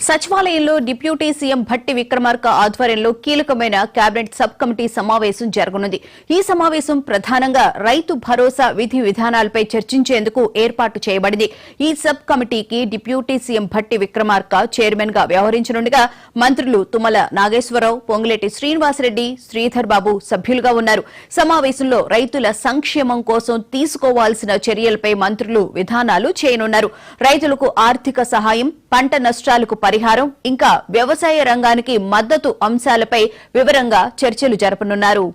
సచివాలయంలో deputy CM Bhatti Vikramarka ఆధ్వర్యంలో కీలకమైన కేబినెట్ సబ్ కమిటీ సమావేశం జరగనుంది. ఈ సమావేశం ప్రధానంగా రైతు భరోసా విధి విధానాలపై చర్చించేందుకు ఏర్పాటు చేయబడింది. ఈ సబ్ కమిటీకి deputy CM Bhatti Vikramarka chairman గా వ్యవహరించనుండగా మంత్రులు తుమ్మల నాగేశ్వరరావు, పొంగులేటి శ్రీనివాసరెడ్డి, శ్రీధర్ బాబు సభ్యులుగా ఉన్నారు. సమావేశంలో రైతుల సంక్షేమం కోసం తీసుకోవాల్సిన చర్యలపై మంత్రులు విధానాలు చేయనున్నారు. రైతులకు ఆర్థిక సహాయం, పంట నష్టాలకు పరిహారం, ఇంకా వ్యవసాయ రంగానికి మద్దతు అంశాలపై వివరంగా చర్చలు జరపనున్నారు.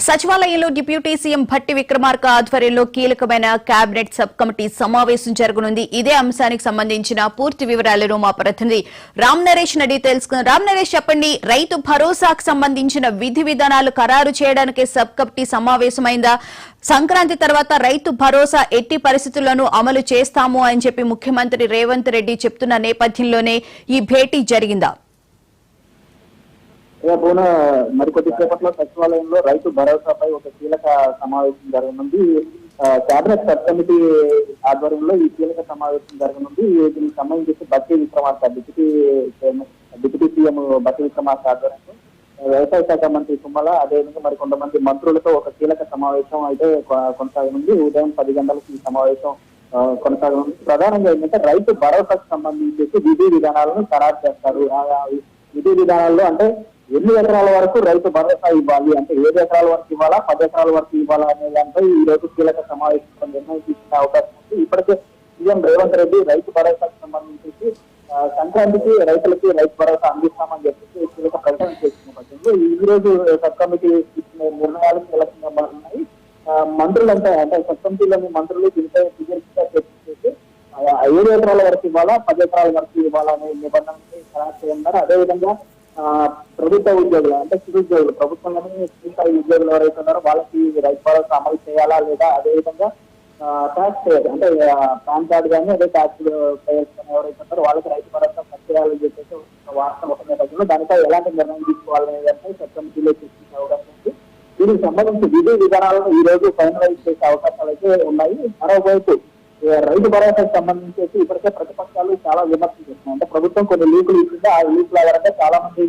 సచివాలయంలో డిప్యూటీ సీఎం భట్టి విక్రమార్క ఆధ్వర్యంలో కీలకమైన కేబినెట్ సబ్ కమిటీ సమావేశం జరగనుంది. ఇదే అంశానికి సంబంధించిన పూర్తి వివరాలను మా ప్రతినిధి రామ్ నరేష్ అడిగి తెలుసుకుందాం. రామ్ నరేష్, చెప్పండి, రైతు భరోసాకు సంబంధించిన విధి విధానాలు ఖరారు చేయడానికి సబ్ కమిటీ సమావేశమైందా? సంక్రాంతి తర్వాత రైతు భరోసా ఎట్టి పరిస్థితులను అమలు చేస్తాము అని చెప్పి ముఖ్యమంత్రి రేవంత్ రెడ్డి చెప్తున్న నేపథ్యంలోనే ఈ భేటీ జరిగిందా? మరికొద్ది సేపట్లో సచివాలయంలో రైతు భరోసాపై ఒక కీలక సమావేశం జరగనుంది. కేబినెట్ సబ్ కమిటీ ఆధ్వర్యంలో ఈ కీలక సమావేశం జరగనుంది. దీనికి సంబంధించి భట్టి విక్రమార్క డిప్యూటీ సీఎం భట్టి విక్రమార్క ఆధ్వర్యంలో వ్యవసాయ శాఖ మంత్రి తుమ్మల, అదేవిధంగా మరి కొంతమంది మంత్రులతో ఒక కీలక సమావేశం అయితే కొనసాగనుంది. ఉదయం 10 గంటలకు ఈ సమావేశం కొనసాగనుంది. ప్రధానంగా ఏంటంటే రైతు భరోసాకు సంబంధించి విధి విధానాలను ఖరారు చేస్తారు. విధి విధానాల్లో అంటే ఎన్ని ఎకరాల వరకు రైతు భరోసా ఇవ్వాలి, అంటే 7 ఎకరాల వరకు ఇవ్వాలా, 10 ఎకరాల వరకు ఇవ్వాలా అనే దానిపై ఈ రోజు కీలక సమావేశంలో నిర్ణయం తీసుకునే అవకాశం ఉంది. ఇప్పటికే సీఎం రేవంత్ రెడ్డి రైతు భరోసాకు సంబంధించి సంక్రాంతికి రైతులకి రైతు భరోసా అందిస్తామని చెప్పేసి కీలక ప్రకటన చేసిన పక్షంలో ఈ రోజు సబ్ కమిటీ తీసుకునే నిర్ణయాలు కీలకంగా ఉన్నాయి. మంత్రులంతా అంటే సబ్ కమిటీలోని మంత్రులు దీనిపై సుదీర్ఘంగా చర్చించేసి 7 ఎకరాల వరకు ఇవ్వాలా, 10 ఎకరాల వరకు ఇవ్వాలా అనే నిబంధనని ఖరారు చేయన్నారు. అదేవిధంగా ప్రభుత్వ ఉద్యోగులు అంటే సివిల్ ఉద్యోగులు, ప్రభుత్వంలోని స్థాయి ఉద్యోగులు ఎవరైతే ఉన్నారో వాళ్ళకి రైతు భరోసా అమలు చేయాలా లేదా, అదేవిధంగా ట్యాక్స్ పేయర్స్ అంటే పాన్ కార్డు కానీ అదే ట్యాక్స్ పేయర్స్ కానీ ఎవరైతే ఉన్నారో వాళ్ళకి రైతు భరోసా చేయాలని చెప్పేసి వార్త ఒక నేపథ్యంలో దానిపై ఎలాంటి నిర్ణయం తీసుకోవాలనే దానిపై సబ్ కమిటీలో చర్చించే అవకాశం ఉంది. దీనికి సంబంధించి విధి విధానాలను ఈ రోజు ఫైనలైజ్ చేసే అవకాశాలు అయితే ఉన్నాయి. మరోవైపు రైతు భరోసాకు సంబంధించి ఇప్పటికే ప్రతిపక్షాలు చాలా విమర్శలు చేస్తున్నాయి. అంటే ప్రభుత్వం కొన్ని లీకులు ఇచ్చింది, ఆ లీకుల ఆధారంగా చాలా మంది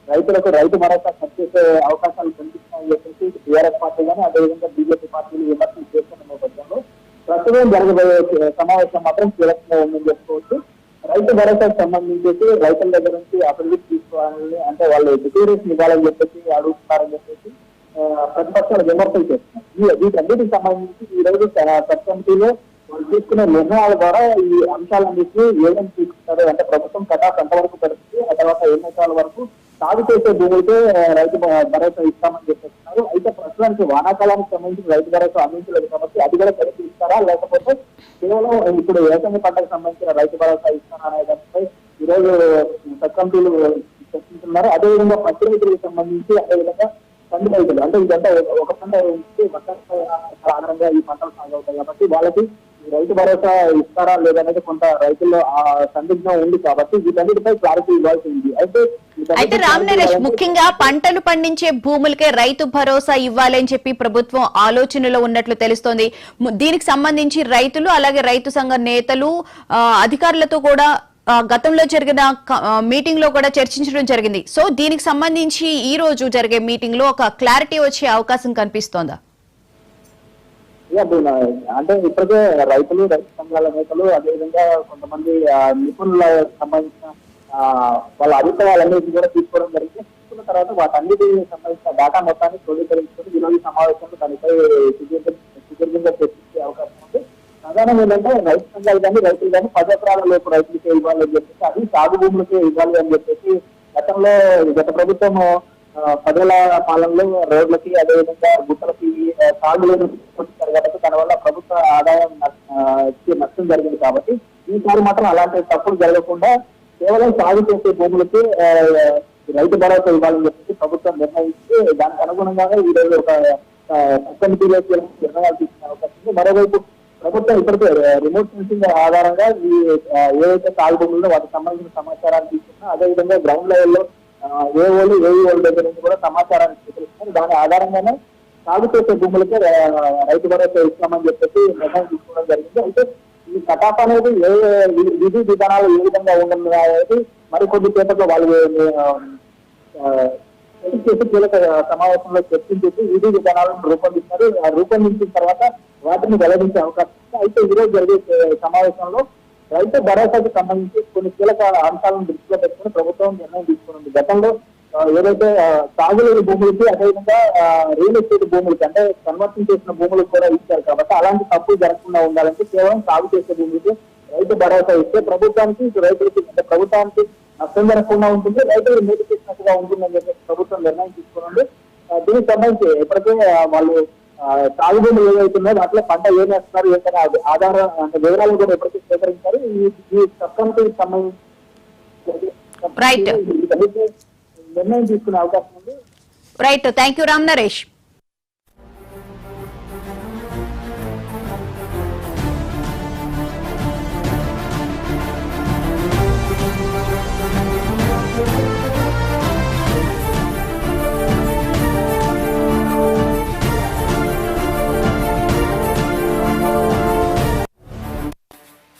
రైతులకు రైతు భరోసా ఖర్చు చేసే అవకాశాలు కనిపిస్తున్నాయని చెప్పేసి టీఆర్ఎస్ పార్టీ కానీ అదేవిధంగా బీజేపీ పార్టీలు విమర్శలు చేస్తున్న నేపథ్యంలో ప్రస్తుతం జరగబోయే సమావేశం మాత్రం కీలకంగా ఉందని చెప్పుకోవచ్చు. రైతు భరోసాకు సంబంధించి రైతుల దగ్గర నుంచి అభివృద్ధి తీసుకోవాలని, అంటే వాళ్ళు డిక్లరేషన్ ఇవ్వాలని చెప్పేసి అడుగుతున్నారని చెప్పేసి ప్రతిపక్షాలు విమర్శలు చేస్తున్నాయి. వీటన్నిటికి సంబంధించి ఈ రోజు సబ్ కమిటీలో వాళ్ళు తీసుకునే నిర్ణయాల ద్వారా ఈ అంశాలన్నింటినీ ఏమేమి తీసుకుంటారు అంటే ప్రభుత్వం కటాఫ్ ఎంతవరకు పెడుతుంది, ఆ తర్వాత ఎన్ని ఎకరాల వరకు సాగు చేసే భూములకే రైతు భరోసా ఇస్తామని చెప్పేస్తున్నారు. అయితే ప్రస్తుతానికి వానాకాలానికి సంబంధించి రైతు భరోసా అందించలేదు కాబట్టి అది కూడా కలిపి ఇస్తారా, లేకపోతే కేవలం ఇప్పుడు వేసంగి పంటకు సంబంధించిన రైతు భరోసా ఇస్తారా అనే దానిపై ఈ రోజు సబ్ కమిటీలు చర్చించున్నారు. అదేవిధంగా పత్తి రైతులకు సంబంధించి అదేవిధంగా కంది రైతులు అంటే ఇదంతా ఒక పంట ఆధారంగా ఈ పంటలు సాగు అవుతాయి కాబట్టి వాళ్ళకి రైతు భరోసా ఇస్తారా లేదనేది కొంత రైతుల్లో సందిగ్ధం ఉంది కాబట్టి వీటన్నిటిపై క్లారిటీ ఇవ్వాల్సి ఉంది. అయితే రామ్ నరేష్, ముఖ్యంగా పంటలు పండించే భూములకే రైతు భరోసా ఇవ్వాలని చెప్పి ప్రభుత్వం ఆలోచనలో ఉన్నట్లు తెలుస్తోంది. దీనికి సంబంధించి రైతులు అలాగే రైతు సంఘ నేతలు అధికారులతో కూడా గతంలో జరిగిన మీటింగ్ లో కూడా చర్చించడం జరిగింది. సో దీనికి సంబంధించి ఈ రోజు జరిగే మీటింగ్ లో ఒక క్లారిటీ వచ్చే అవకాశం కనిపిస్తోందా? అంటే ఇప్పటికే రైతులు, రైతు సంఘాల నేతలు అదేవిధంగా కొంతమంది నిపుణులకు సంబంధించిన వాళ్ళ అభిప్రాయాలన్నింటినీ కూడా తీసుకోవడం జరిగింది. తీసుకున్న తర్వాత వాటన్నిటికి సంబంధించిన డేటా మొత్తాన్ని క్రోడీకరించుకొని ఈరోజు సమావేశంలో దానిపై సుదీర్ఘంగా చర్చించే అవకాశం ఉంది. ప్రధానం ఏంటంటే రైతు సంఘాలు కానీ రైతులు కానీ 10 ఎకరాల లోపు రైతులకే ఇవ్వాలి అని చెప్పేసి, అది సాగు భూములకే ఇవ్వాలి అని చెప్పేసి గతంలో గత ప్రభుత్వం 10 ఏళ్ల పాలనలో రోడ్లకి అదేవిధంగా గుట్టలకి సాగులను తీసుకొచ్చారు కాబట్టి దానివల్ల ప్రభుత్వ ఆదాయం నష్టం జరిగింది. కాబట్టి ఈసారి మాత్రం అలాంటి తప్పులు జరగకుండా కేవలం సాగు చేసే భూములకి రైతు భరోసా ఇవ్వాలని చెప్పేసి ప్రభుత్వం నిర్ణయించి దానికి అనుగుణంగానే ఈ రోజు ఒక కమిటీలో నిర్ణయాలు తీసుకునే అవకాశం ఉంది. మరోవైపు ప్రభుత్వం ఇప్పటికే రిమోట్ సెన్సింగ్ ఆధారంగా ఈ ఏవైతే సాగు భూముల్లో వాటికి సంబంధించిన సమాచారాన్ని తీసుకున్నా, అదేవిధంగా గ్రౌండ్ లెవెల్లో ఏఓలు ఏఈఓల దగ్గర నుంచి కూడా సమాచారాన్ని స్వీకరిస్తున్నారు. దాని ఆధారంగానే సాగు చేసే భూములకే రైతు భరోసా ఇస్తామని చెప్పేసి నిర్ణయం తీసుకోవడం జరిగింది. అయితే ఈ కటాఫ్ అనేది ఏ విధి విధానాలు ఏ విధంగా ఉండదు మరికొద్ది సేపట్లో వాళ్ళు చేసి కీలక సమావేశంలో చర్చించేసి విధి విధానాలను రూపొందిస్తారు. రూపొందించిన తర్వాత వాటిని వెల్లడించే అవకాశం ఉంది. అయితే ఈ రోజు జరిగే సమావేశంలో రైతు భరోసాకు సంబంధించి కొన్ని కీలక అంశాలను దృష్టిలో పెట్టుకుని ప్రభుత్వం నిర్ణయం తీసుకున్నది. గతంలో ఏదైతే సాగులేని భూములకి అదేవిధంగా రియల్ ఎస్టేట్ భూములకి అంటే కన్వర్షన్ చేసిన భూములకు కూడా ఇచ్చారు. కాబట్టి అలాంటి తప్పులు జరగకుండా ఉండాలంటే కేవలం సాగు చేసే భూములకి రైతు భరోసా ఇస్తే ప్రభుత్వానికి ఇటు రైతులకి అంటే ప్రభుత్వానికి నష్టం జరగకుండా ఉంటుంది, రైతులు మేలు చేసినట్టుగా ఉంటుందని చెప్పేసి ప్రభుత్వం నిర్ణయం తీసుకున్నది. దీనికి సంబంధించి ఇప్పటికే వాళ్ళు సాగు భూములు ఏవైతున్నాయో వాటిలో పంట ఏం వేస్తున్నారు ఏంటనే ఆధార అంటే వివరాలు కూడా ఎప్పటికీ సేకరించారు. ఈ సబ్ కమిటీకి సంబంధించి రైట్ నిర్ణయం తీసుకునే అవకాశం ఉంది. Right, thank you Ram Naresh.